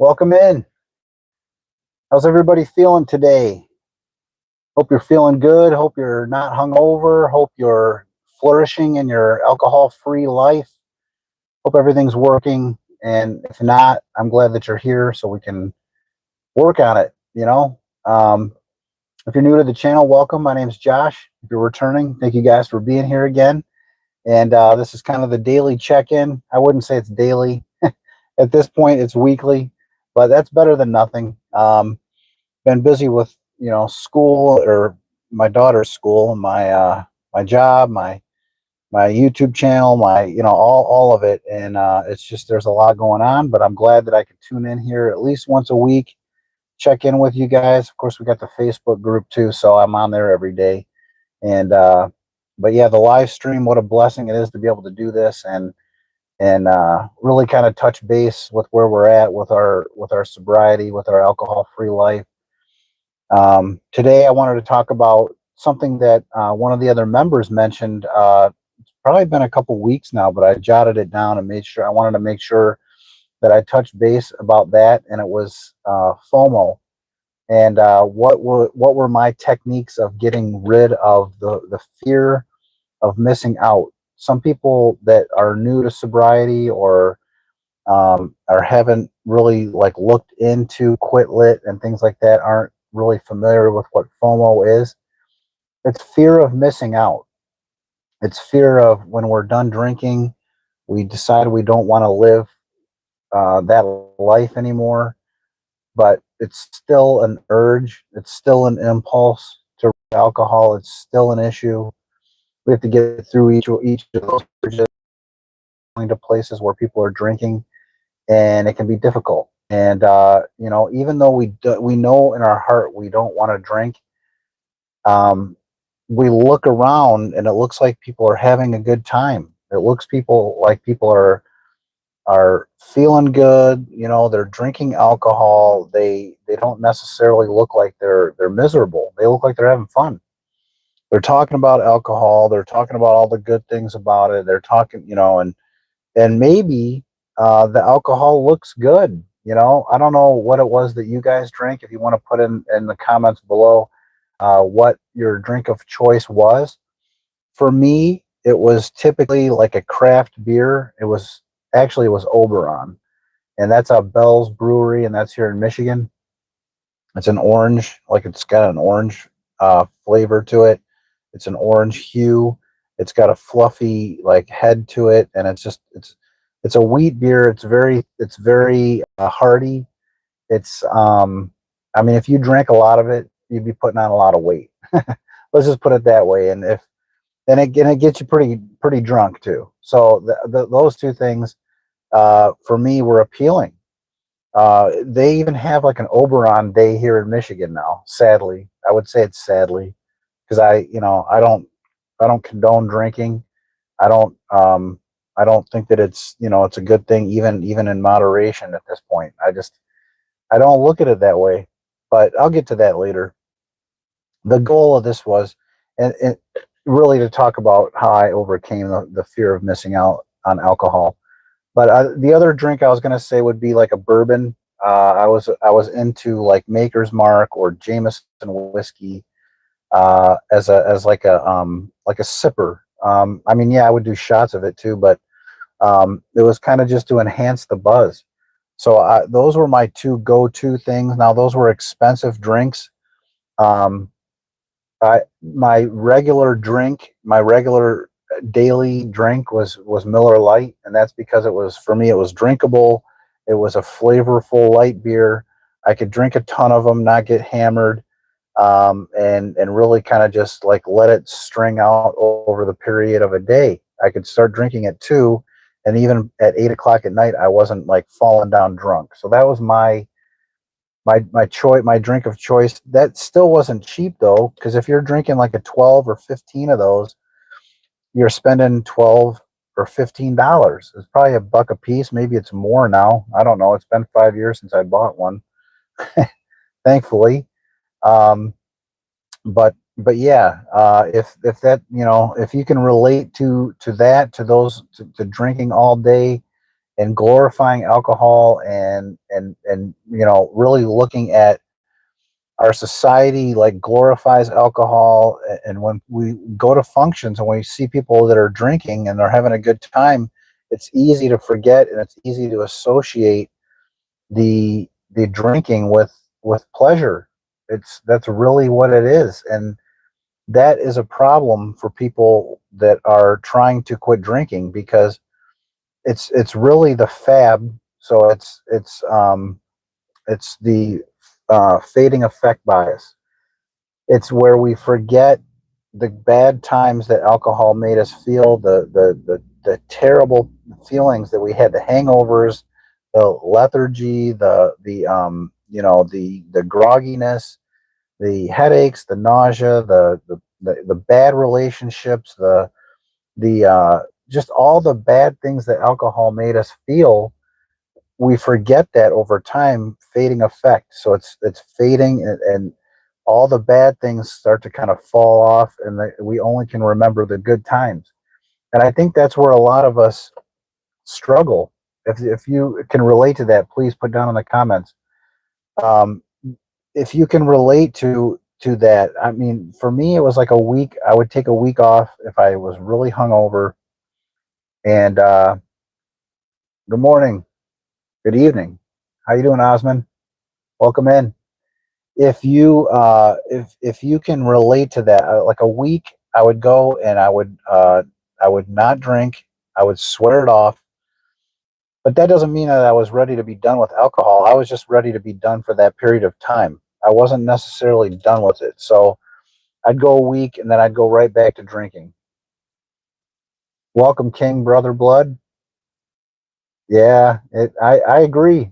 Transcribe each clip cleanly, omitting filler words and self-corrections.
Welcome in. How's everybody feeling today? Hope you're feeling good. Hope you're not hungover. Hope you're flourishing in your alcohol-free life. Hope everything's working. And if not, I'm glad that you're here so we can work on it. If you're new to the channel, welcome. My name's Josh. If you're returning, thank you guys for being here again. And this is kind of the daily check-in. I wouldn't say it's daily. At this point, it's weekly, but that's better than nothing. Been busy with school, or my daughter's school, and my job, my YouTube channel, my all of it, and it's just there's a lot going on. But I'm glad that I could tune in here at least once a week, check in with you guys. Of course, we got the Facebook group too, so I'm on there every day. And but yeah, the live stream, what a blessing it is to be able to do this and really kind of touch base with where we're at with our sobriety, with our alcohol-free life. Today, I wanted to talk about something that one of the other members mentioned. It's probably been a couple weeks now, but I jotted it down and made sure I wanted to make sure that I touched base about that, and it was FOMO, and what were my techniques of getting rid of the fear of missing out. Some people that are new to sobriety or haven't really like looked into quit lit and things like that aren't really familiar with what FOMO is. It's fear of missing out. It's fear of when we're done drinking, we decide we don't want to live that life anymore, but it's still an urge. It's still an impulse to alcohol. It's still an issue. We have to get through each of those urges, going to places where people are drinking, and it can be difficult. And even though we know in our heart we don't want to drink, um, we look around and it looks like people are having a good time. It looks people are feeling good. They're drinking alcohol. They don't necessarily look like they're miserable. They look like they're having fun. They're talking about alcohol. They're talking about all the good things about it. They're talking, and maybe the alcohol looks good. I don't know what it was that you guys drank. If you want to put in the comments below what your drink of choice was. For me, it was typically like a craft beer. It was Oberon, and that's a Bell's Brewery, and that's here in Michigan. It's an orange, like it's got an orange flavor to it. It's an orange hue. It's got a fluffy like head to it, and it's a wheat beer. It's very hearty. It's I mean, if you drank a lot of it, you'd be putting on a lot of weight. Let's just put it that way. And if and it gets you pretty drunk too. So those two things for me were appealing. They even have like an Oberon day here in Michigan now. Sadly, I would say it's sadly, because I don't condone drinking. I don't I don't think that it's a good thing, even in moderation at this point. I don't look at it that way, but I'll get to that later. The goal of this was, and really to talk about how I overcame the fear of missing out on alcohol. But the other drink I was going to say would be like a bourbon. I was into like Maker's Mark or Jameson whiskey as like a sipper. I mean, yeah, I would do shots of it too, but it was kind of just to enhance the buzz. So those were my two go-to things. Now those were expensive drinks. Um, my regular daily drink was Miller Lite, and that's because for me it was drinkable. It was a flavorful light beer. I could drink a ton of them, not get hammered, and really kind of just like let it string out over the period of a day. I could start drinking at 2, and even at 8 o'clock at night, I wasn't like falling down drunk. So that was my drink of choice. That still wasn't cheap though, because if you're drinking like a 12 or 15 of those, you're spending $12 or $15. It's probably a buck a piece. Maybe it's more now. I don't know. It's been 5 years since I bought one, thankfully. Um, but yeah, if that if you can relate to that, to those to drinking all day and glorifying alcohol, and really looking at our society like glorifies alcohol. And when we go to functions and we see people that are drinking and they're having a good time, it's easy to forget, and it's easy to associate the drinking with pleasure. That's really what it is. And that is a problem for people that are trying to quit drinking, because it's really the fab. So it's the fading effect bias. It's where we forget the bad times that alcohol made us feel, the terrible feelings that we had, the hangovers, the lethargy, the grogginess, the headaches, the nausea, the bad relationships, the just all the bad things that alcohol made us feel. We forget that over time, fading effect. So it's fading, and all the bad things start to kind of fall off, and we only can remember the good times. And I think that's where a lot of us struggle. If you can relate to that, please put down in the comments. Um, if you can relate to that, I mean, for me, it was like a week. I would take a week off if I was really hungover. And good morning, good evening. How you doing, Osman? Welcome in. If you can relate to that, like a week, I would go and I would not drink. I would swear it off. But that doesn't mean that I was ready to be done with alcohol. I was just ready to be done for that period of time. I wasn't necessarily done with it. So I'd go a week and then I'd go right back to drinking. Welcome, King Brother Blood. Yeah, I agree.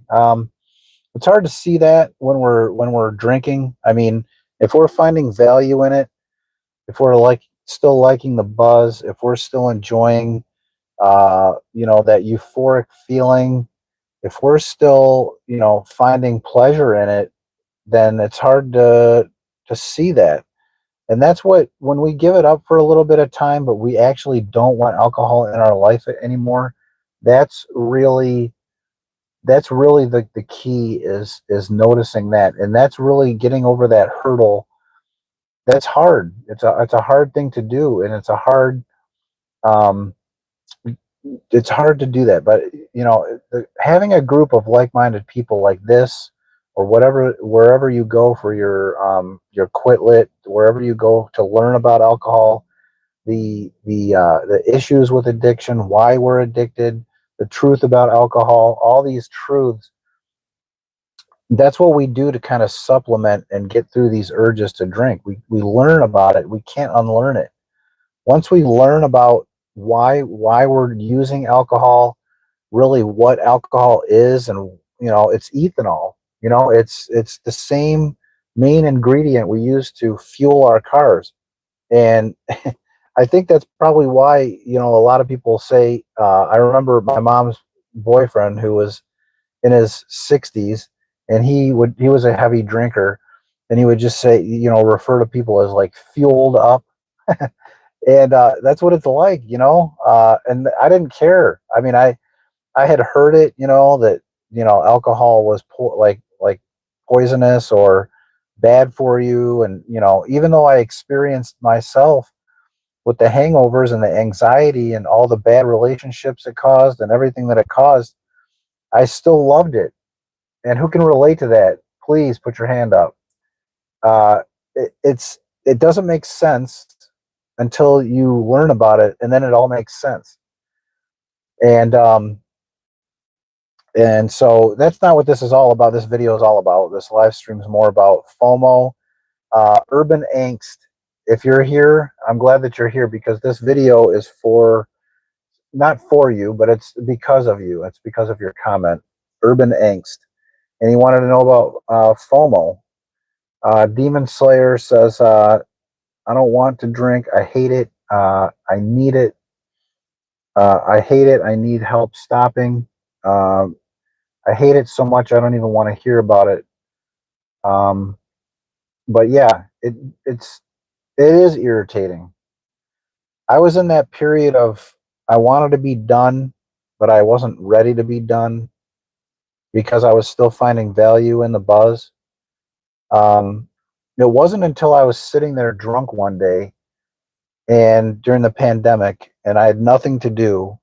It's hard to see that when we're drinking. I mean, if we're finding value in it, if we're like still liking the buzz, if we're still enjoying, that euphoric feeling, if we're still, finding pleasure in it, then it's hard to see that. And that's what, when we give it up for a little bit of time, but we actually don't want alcohol in our life anymore. That's really the key, is noticing that, and that's really getting over that hurdle. That's hard. It's a hard thing to do, and um, it's hard to do that. But having a group of like-minded people like this, or whatever, wherever you go for your quit lit, wherever you go to learn about alcohol, the issues with addiction, why we're addicted, the truth about alcohol, all these truths. That's what we do to kind of supplement and get through these urges to drink. We learn about it. We can't unlearn it. Once we learn about why we're using alcohol, really what alcohol is, and it's ethanol. It's the same main ingredient we use to fuel our cars. And I think that's probably why a lot of people say. I remember my mom's boyfriend, who was in his 60s, and he was a heavy drinker, and he would just say, refer to people as like fueled up. And that's what it's like. And I didn't care. I mean, I had heard it, that alcohol was like poisonous or bad for you. And even though I experienced myself with the hangovers and the anxiety and all the bad relationships it caused and everything that it caused, I still loved it. And who can relate to that? Please put your hand up. Uh, it doesn't make sense until you learn about it, and then it all makes sense. And so that's not what this is all about. This video is all about. This live stream is more about FOMO, urban angst. If you're here, I'm glad that you're here, because this video is not for you, but it's because of you. It's because of your comment, urban angst. And he wanted to know about FOMO. Demon Slayer says, I don't want to drink. I hate it. I need it. I hate it. I need help stopping. Um, I hate it so much I don't even want to hear about it. Um, but yeah, it's it is irritating. I was in that period of, I wanted to be done. but I wasn't ready to be done because I was still finding value in the buzz. Um, it wasn't until I was sitting there drunk one day and during the pandemic and I had nothing to do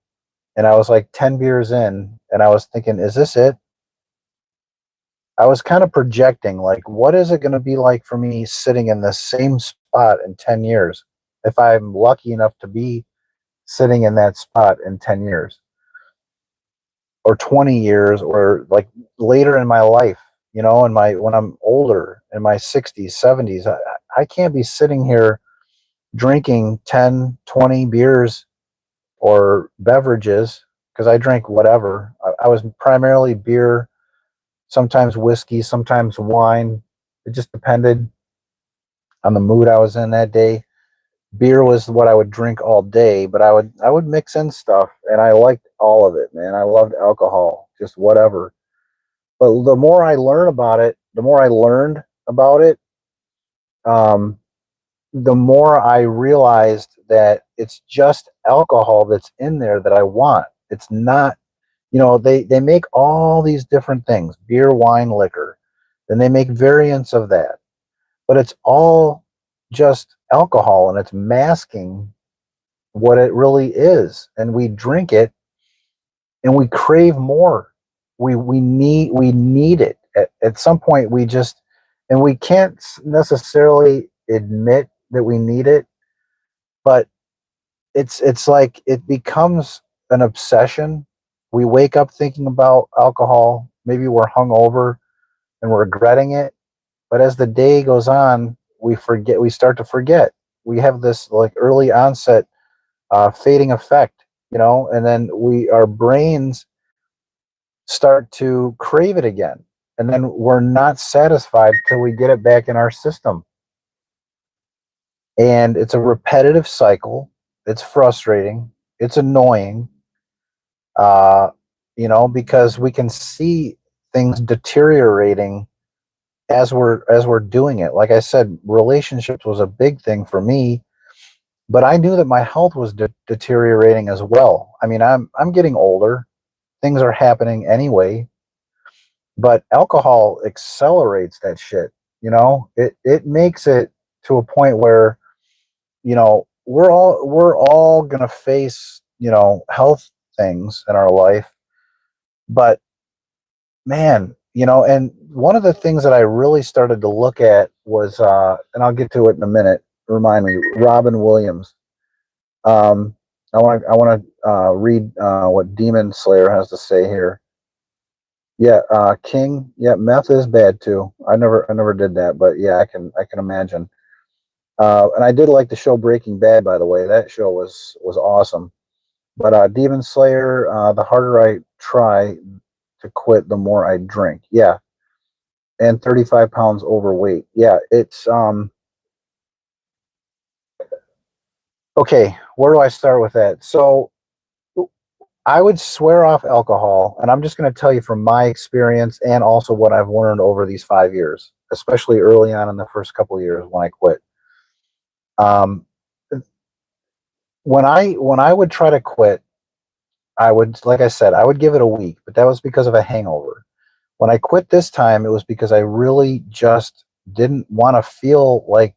and I was like 10 beers in and I was thinking, is this it? I was kind of projecting, like, what is it going to be like for me sitting in the same spot in 10 years if I'm lucky enough to be sitting in that spot in 10 years or 20 years or like later in my life, in my when I'm older in my 60s, 70s. I can't be sitting here drinking 10, 20 beers or beverages because I drank whatever. I was primarily beer, sometimes whiskey, sometimes wine. It just depended on the mood I was in that day. Beer was what I would drink all day, but I would mix in stuff, and I liked all of it, man. I loved alcohol, just whatever. But the more I learn about it, the more I learned about it, um, the more I realized that it's just alcohol that's in there that I want. It's not, they make all these different things, beer, wine, liquor, then they make variants of that, but it's all just alcohol and it's masking what it really is. And we drink it and we crave more. We need it at some point. We just, and we can't necessarily admit that we need it, but it's like it becomes an obsession. We wake up thinking about alcohol. Maybe we're hungover and we're regretting it. But as the day goes on, we start to forget. We have this like early onset fading effect, and then our brains start to crave it again. And then we're not satisfied till we get it back in our system. And it's a repetitive cycle. It's frustrating. It's annoying. uh, because we can see things deteriorating as we're doing it. Like I said, relationships was a big thing for me, but I knew that my health was deteriorating as well. I mean, I'm getting older. Things are happening anyway, but alcohol accelerates that shit. It makes it to a point where we're all gonna face health things in our life, but man, and one of the things that I really started to look at was, and I'll get to it in a minute. Remind me, Robin Williams. Um, I want to read what Demon Slayer has to say here. Yeah, King. Yeah, meth is bad too. I never did that, but yeah, I can imagine. And I did like the show Breaking Bad, by the way. That show was awesome. But Demon Slayer, the harder I try to quit, the more I drink. Yeah, and 35 pounds overweight. Yeah, it's okay. Where do I start with that? So I would swear off alcohol, and I'm just going to tell you from my experience and also what I've learned over these 5 years, especially early on in the first couple of years when I quit. Um, when I would try to quit, I would, like I said, I would give it a week, but that was because of a hangover. When I quit this time, it was because I really just didn't want to feel like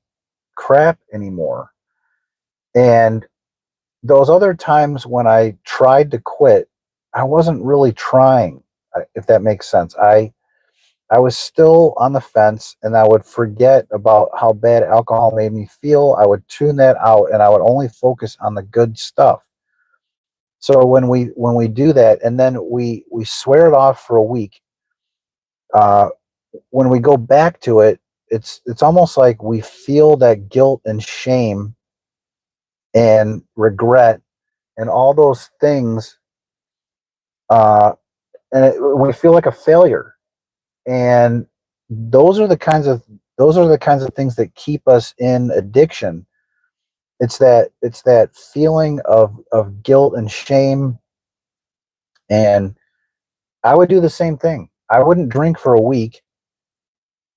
crap anymore. And those other times when I tried to quit, I wasn't really trying, if that makes sense. I was still on the fence and I would forget about how bad alcohol made me feel. I would tune that out and I would only focus on the good stuff. So when we do that and then we swear it off for a week, uh, when we go back to it, it's almost like we feel that guilt and shame and regret and all those things, uh, we feel like a failure. And those are the kinds of things that keep us in addiction. It's that feeling of guilt and shame. And I would do the same thing. I wouldn't drink for a week,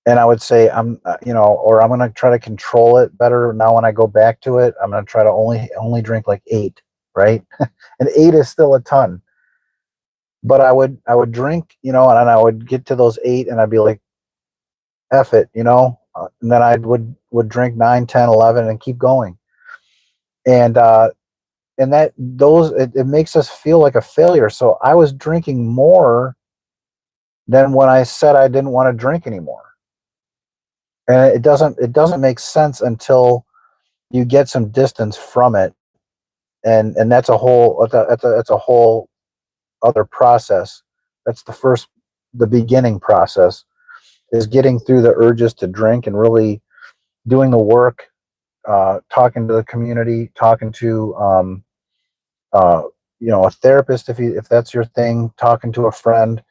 and I would say or I'm going to try to control it better now. When I go back to it, I'm going to try to only drink like 8, right? And 8 is still a ton. But I would drink, and I would get to those 8 and I'd be like, F it, and then I would drink 9, 10, 11 and keep going. And it makes us feel like a failure. So I was drinking more than when I said I didn't want to drink anymore. And it doesn't make sense until you get some distance from it. And that's a whole other process. That's the beginning process, is getting through the urges to drink and really doing the work, talking to the community, talking to uh, a therapist if that's your thing, talking to a friend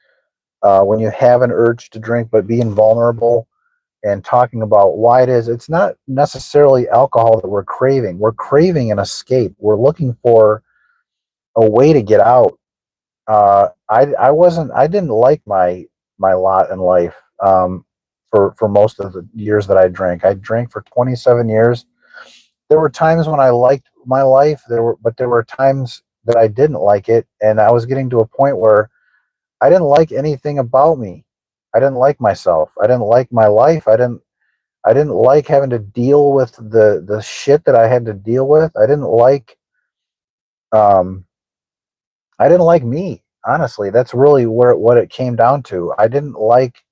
when you have an urge to drink, but being vulnerable and talking about why it is. It's not necessarily alcohol that we're craving. We're craving an escape. We're looking for a way to get out. I didn't like my lot in life, for most of the years that I drank. I drank for 27 years. There were times when I liked my life. But there were times that I didn't like it, and I was getting to a point where I didn't like anything about me. I didn't like myself. I didn't like my life. I didn't like having to deal with the shit that I had to deal with. Um I didn't like me. Honestly, that's really what it came down to. I didn't like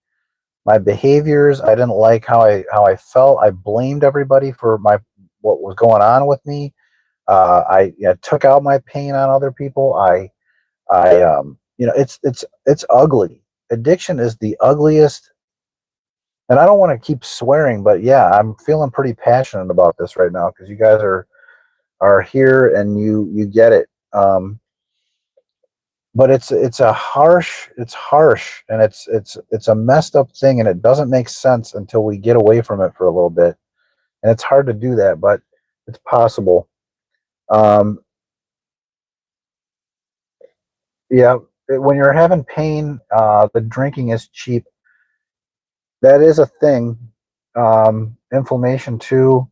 my behaviors. I didn't like how I felt. I blamed everybody for my what was going on with me. I took out my pain on other people. It's ugly. Addiction is the ugliest. And I don't want to keep swearing, but yeah, I'm feeling pretty passionate about this right now because you guys are here and you get it. But it's harsh, and it's a messed up thing, and it doesn't make sense until we get away from it for a little bit. And it's hard to do that, but it's possible. Um, yeah, when you're having pain, the drinking is cheap. That is a thing. Inflammation too.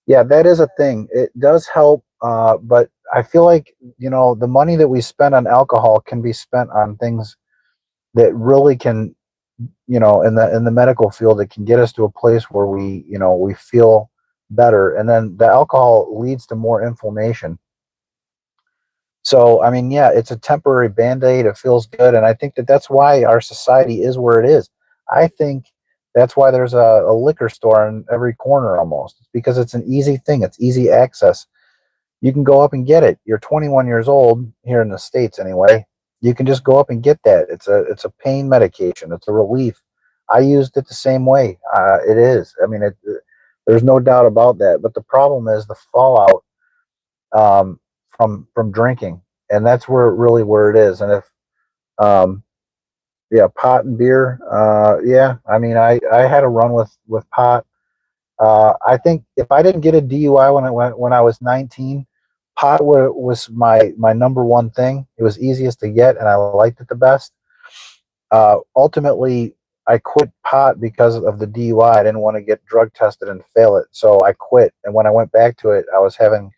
Yeah, that is a thing. It does help, but I feel like the money that we spend on alcohol can be spent on things that really can, in the medical field, it can get us to a place where we feel better, and then the alcohol leads to more inflammation. So I mean, yeah, it's a temporary band-aid. It feels good, and I think that's why our society is where it is. I think that's why there's a liquor store in every corner almost. It's because it's an easy thing. It's easy access. You can go up and get it. You're 21 years old here in the States anyway. You can just go up and get that. It's a pain medication. It's a relief. I used it the same way. It is. I mean, there's no doubt about that. But the problem is the fallout, from drinking, and that's where it is. And if um, yeah, pot and beer. Yeah, I mean, I had a run with pot. I think if I didn't get a DUI when I was 19, pot was my number one thing. It was easiest to get, and I liked it the best. Ultimately, I quit pot because of the DUI. I didn't want to get drug tested and fail it, so I quit. And when I went back to it, I was having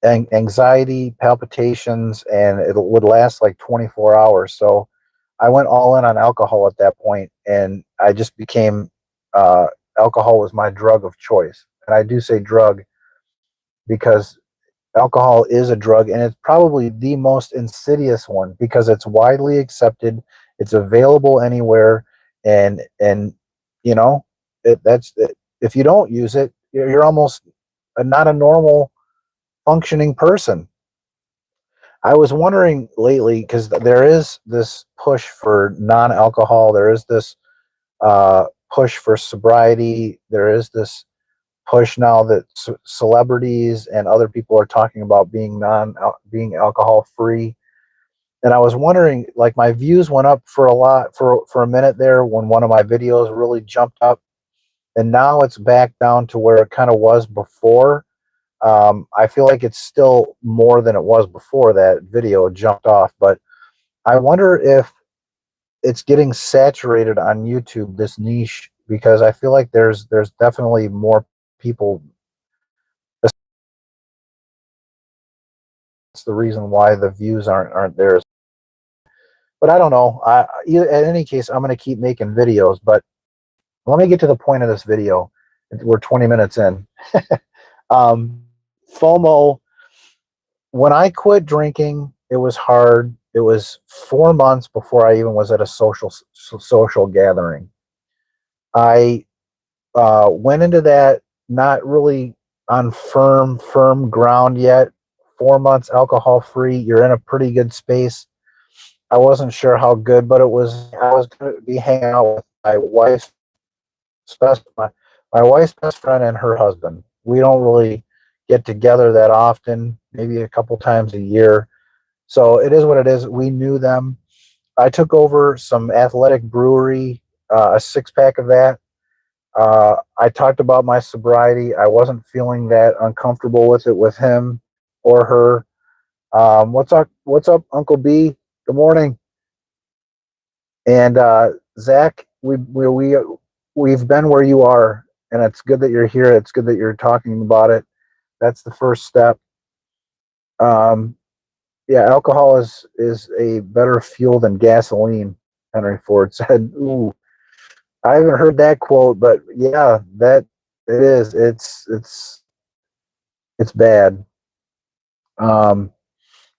anxiety, palpitations, and it would last like 24 hours. So I went all in on alcohol at that point, and I just became uh, alcohol was my drug of choice. And I do say drug because alcohol is a drug, and it's probably the most insidious one because it's widely accepted, it's available anywhere, and you know if you don't use it, you're almost not a normal functioning person. I was wondering lately because there is this push for non-alcohol. There is this push for sobriety. There is this push now that celebrities and other people are talking about being alcohol free. And I was wondering, like, my views went up for a minute there when one of my videos really jumped up, and now it's back down to where it kind of was before. I feel like it's still more than it was before that video jumped off, but I wonder if it's getting saturated on YouTube, this niche, because I feel like there's definitely more people. That's the reason why the views aren't there. But I don't know. In any case, I'm going to keep making videos. But let me get to the point of this video. We're 20 minutes in. um, FOMO. When I quit drinking, it was hard. It was 4 months before I even was at a social gathering. I went into that not really on firm ground yet. 4 months alcohol free. You're in a pretty good space. I wasn't sure how good, but it was. I was going to be hanging out with my wife's best friend and her husband. We don't really get together that often. Maybe a couple times a year. So it is what it is. We knew them. I took over some Athletic Brewery, a 6 pack of that. I talked about my sobriety. I wasn't feeling that uncomfortable with it with him or her. What's up? What's up, Uncle B? Good morning. And Zach, we've been where you are, and it's good that you're here. It's good that you're talking about it. That's the first step. Um, yeah, alcohol is a better fuel than gasoline. Henry Ford said. Ooh, I haven't heard that quote, but yeah, that it is. It's bad. Um,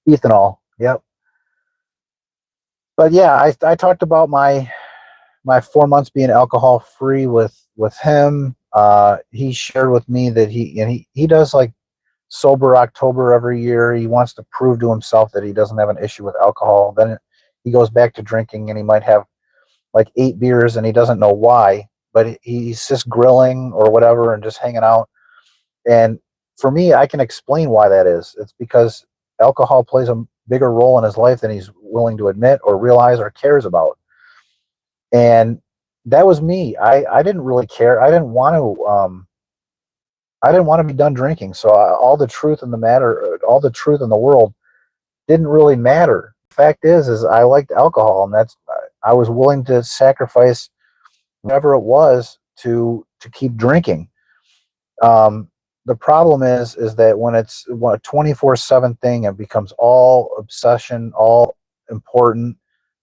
Ethanol. Yep. But yeah, I talked about my 4 months being alcohol free with him. He shared with me that he does like sober October every year. He wants to prove to himself that he doesn't have an issue with alcohol. Then he goes back to drinking, and he might have like 8 beers, and he doesn't know why. But he's just grilling or whatever, and just hanging out. And for me, I can explain why that is. It's because alcohol plays a bigger role in his life than he's willing to admit or realize or cares about. And that was me. I didn't really care. I didn't want to be done drinking. So all the truth in the matter, all the truth in the world didn't really matter. Fact is I liked alcohol, and I was willing to sacrifice whatever it was to keep drinking. Um, the problem is that when it's a 24/7 thing, it becomes all obsession, all important.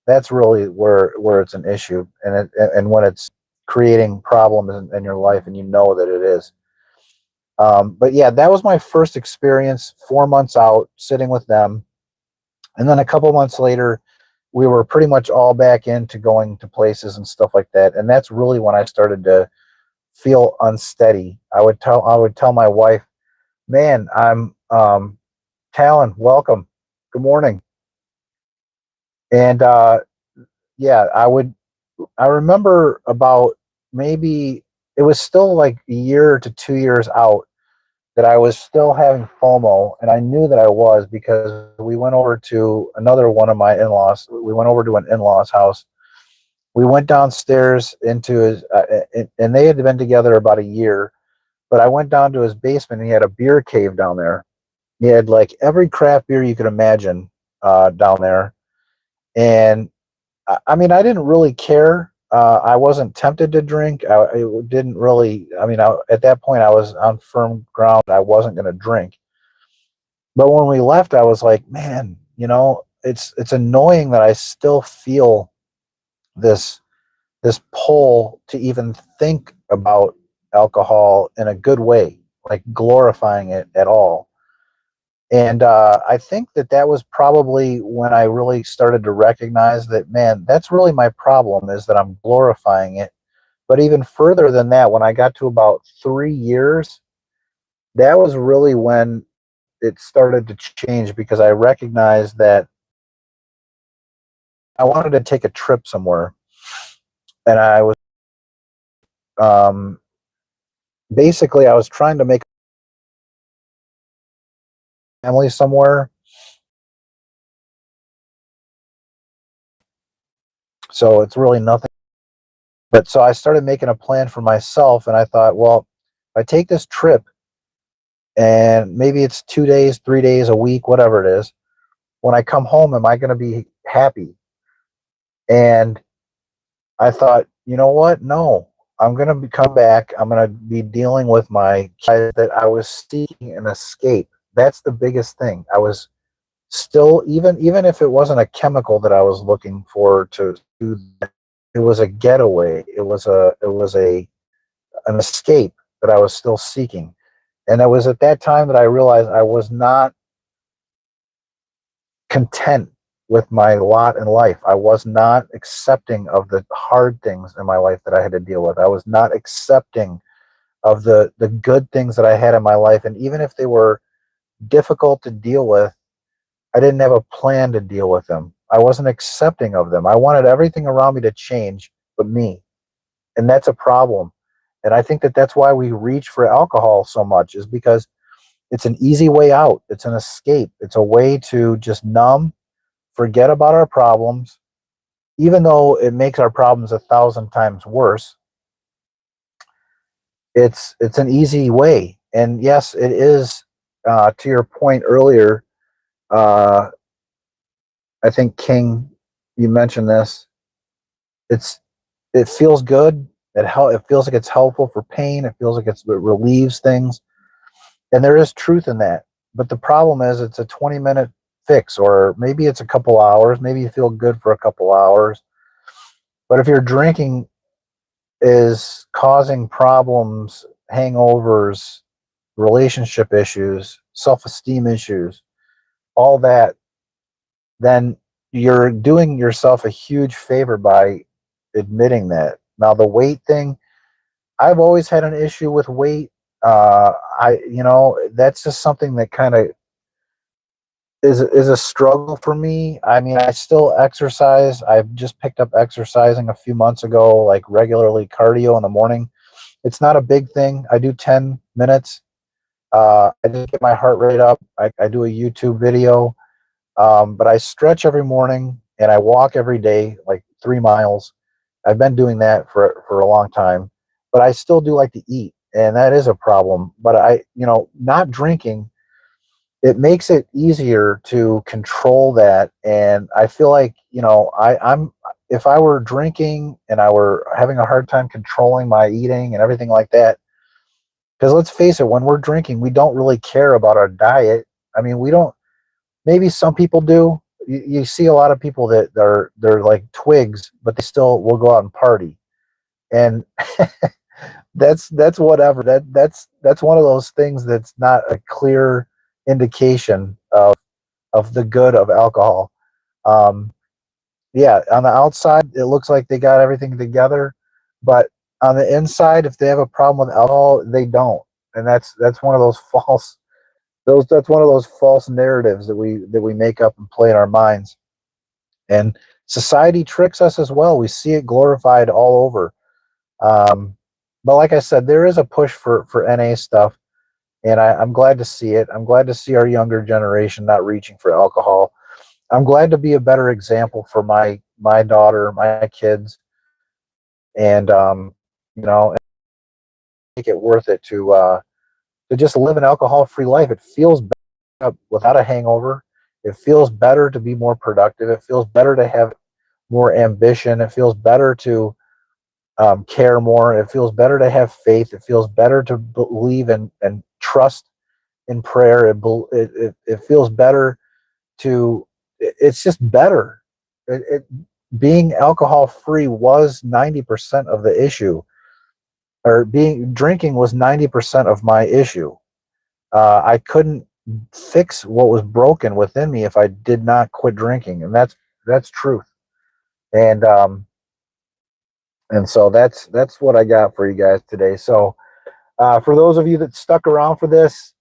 That's really where it's an issue, and when it's creating problems in your life, and you know that it is. But yeah, that was my first experience. 4 months out, sitting with them, and then a couple months later, we were pretty much all back into going to places and stuff like that. And that's really when I started to feel unsteady. I would tell my wife, "Man, I'm Talon, welcome. Good morning." And yeah, I remember about maybe it was still like a year to 2 years out that I was still having FOMO, and I knew that I was because we went over to another one of my in-laws. We went over to an in-laws house. We went downstairs into his, and they had been together about a year. But I went down to his basement, and he had a beer cave down there. He had like every craft beer you could imagine down there, and I mean, I didn't really care. I wasn't tempted to drink. It didn't really. I mean, at that point, I was on firm ground. I wasn't going to drink. But when we left, I was like, man, it's annoying that I still feel this this pull to even think about alcohol in a good way, like glorifying it at all. And I think that was probably when I really started to recognize that, man, that's really my problem, is that I'm glorifying it. But even further than that, when I got to about 3 years, that was really when it started to change, because I recognized that I wanted to take a trip somewhere. And I was um, basically, I was trying to make a family somewhere. So it's really nothing. But so I started making a plan for myself, and I thought, well, if I take this trip, and maybe it's 2 days, 3 days, a week, whatever it is, when I come home, am I going to be happy? And I thought, you know what? No, I'm going to come back. I'm going to be dealing with my that I was seeking an escape. That's the biggest thing. still, even if it wasn't a chemical that I was looking for to do that, it was a getaway. It was a an escape that I was still seeking. And it was at that time that I realized I was not content with my lot in life. I was not accepting of the hard things in my life that I had to deal with. I was not accepting of the good things that I had in my life. And even if they were difficult to deal with, I didn't have a plan to deal with them. I wasn't accepting of them. I wanted everything around me to change but me. And that's a problem. And I think that that's why we reach for alcohol so much, is because it's an easy way out. It's an escape. It's a way to just numb, forget about our problems, even though it makes our problems 1,000 times worse. It's an easy way. And yes, it is. To your point earlier, uh, I think King, you mentioned this. It's it feels good. It feels like it's helpful for pain. It feels like it relieves things, and there is truth in that. But the problem is, it's a 20-minute fix, or maybe it's a couple hours. Maybe you feel good for a couple hours. But if your drinking is causing problems, hangovers, relationship issues, self-esteem issues, all that, then you're doing yourself a huge favor by admitting that. Now, the weight thing, I've always had an issue with weight. That's just something that kind of is a struggle for me. I mean, I still exercise. I've just picked up exercising a few months ago, like regularly cardio in the morning. It's not a big thing. I do 10 minutes. I just get my heart rate up. I do a YouTube video. But I stretch every morning and I walk every day, like 3 miles. I've been doing that for a long time, but I still do like to eat, and that is a problem. But not drinking, it makes it easier to control that. And I feel like, I'm if I were drinking and I were having a hard time controlling my eating and everything like that, because let's face it, when we're drinking, we don't really care about our diet. I mean, we don't. Maybe some people do. You see a lot of people that they're like twigs, but they still will go out and party, and that's whatever. That's one of those things that's not a clear indication of the good of alcohol. Um, yeah, on the outside, it looks like they got everything together, but on the inside, if they have a problem with alcohol, they don't, and that's one of those false. That's one of those false narratives that we make up and play in our minds. And society tricks us as well. We see it glorified all over. Um, but like I said, there is a push for NA stuff, and I'm glad to see it. I'm glad to see our younger generation not reaching for alcohol. I'm glad to be a better example for my daughter, my kids, and make it worth it to just live an alcohol-free life. It feels better without a hangover. It feels better to be more productive. It feels better to have more ambition. It feels better to care more. It feels better to have faith. It feels better to believe and trust in prayer. It feels better to. It's just better. Being alcohol free was 90% of the issue, or being drinking was 90% of my issue. I couldn't fix what was broken within me if I did not quit drinking, and that's truth. And so that's what I got for you guys today. So for those of you that stuck around for this,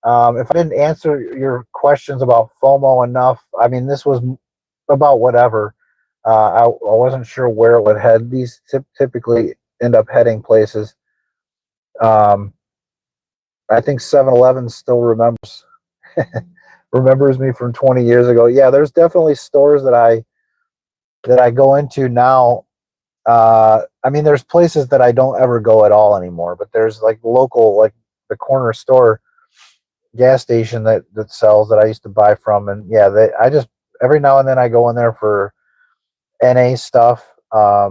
if I didn't answer your questions about FOMO enough, I mean, this was about whatever. I wasn't sure where it would head. These typically end up heading places. Um, I think 7-Eleven still remembers me from 20 years ago. Yeah, there's definitely stores that I go into now. I mean, there's places that I don't ever go at all anymore, but there's like local, like the corner store gas station that sells that I used to buy from, and yeah, I just every now and then I go in there for NA stuff. I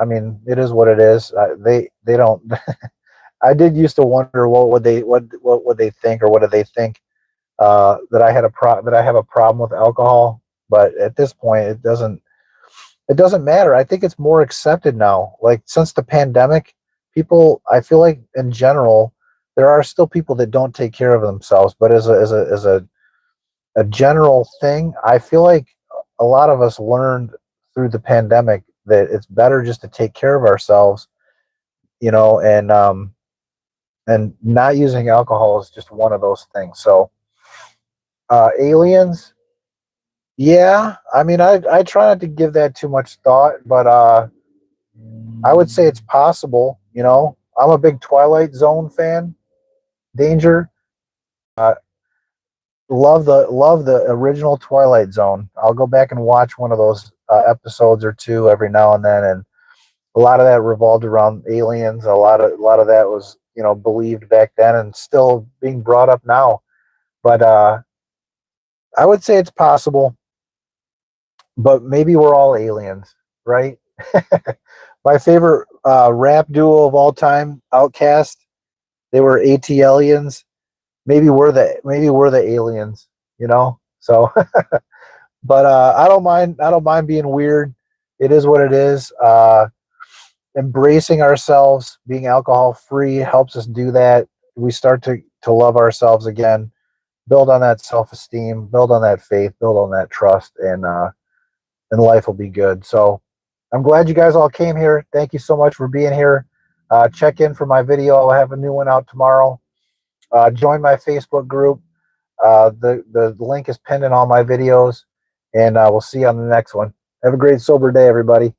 mean, it is what it is. They don't. I did used to wonder what would they think, or what do they think that I have a problem with alcohol. But at this point, it doesn't matter. I think it's more accepted now. Like since the pandemic, people, I feel like in general, there are still people that don't take care of themselves. But as a general thing, I feel like a lot of us learned through the pandemic that it's better just to take care of ourselves, and not using alcohol is just one of those things. So, aliens, yeah, I mean, I try not to give that too much thought, but I would say it's possible. I'm a big Twilight Zone fan. Danger. Uh, love the original Twilight Zone. I'll go back and watch one of those episodes or two every now and then, and a lot of that revolved around aliens. A lot of that was believed back then and still being brought up now. But I would say it's possible, but maybe we're all aliens, right? My favorite rap duo of all time, Outkast. They were ATLians. Maybe we're the aliens, So, but I don't mind. I don't mind being weird. It is what it is. Embracing ourselves, being alcohol free helps us do that. We start to love ourselves again, build on that self esteem, build on that faith, build on that trust, and life will be good. So I'm glad you guys all came here. Thank you so much for being here. Check in for my video. I'll have a new one out tomorrow. Join my Facebook group. The link is pinned in all my videos, and we'll see you on the next one. Have a great sober day, everybody.